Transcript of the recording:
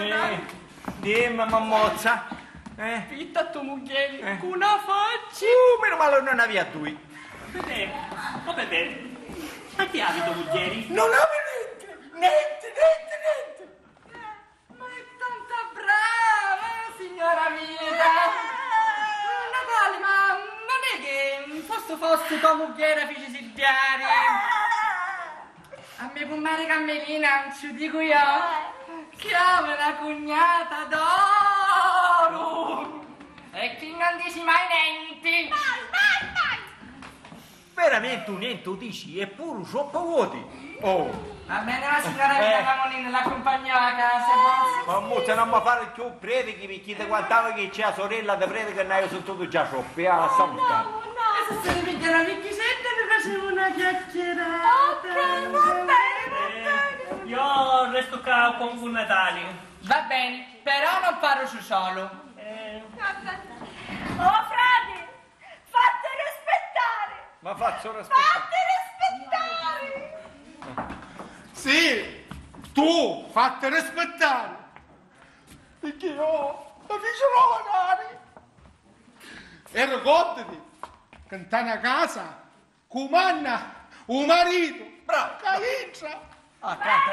Sì. Dimmi, mammozza. Fitta tu moglie, con una faccia. Meno male non avevi a due. Vedete, come vedete? Ma che abito moglieri? Non avevi niente. Ma è tanta brava, signora mia. Natale, ma non è che fosse tua moglie fece sediare. A me comare Cammellina, non ci dico io, chiama la cognata d'oro. E chi non dici mai niente. Mai. Veramente niente, tu dici, è pure troppo vuoti. Oh. Va bene, la signora Vita Camolina l'accompagnò a casa. Mammozza, non mi fare più predichi, perché ti guardavo che c'è la sorella di predica e ne sono tutto già troppi, a salutare. E se ne picchia una pichisetta e ne facevo una chiacchierata. Ok, va bene. Io resto qua con Buon Natale. Va bene, però non parlo su solo. Vabbè. Oh, frate, fate rispettare. Ma faccio rispettare. Fate rispettare. Sì, tu fatti rispettare. Perché io mi ficerò magari. E ricordati, che in una casa, comanna un marito. Bravo. Che entra. Ah, canta.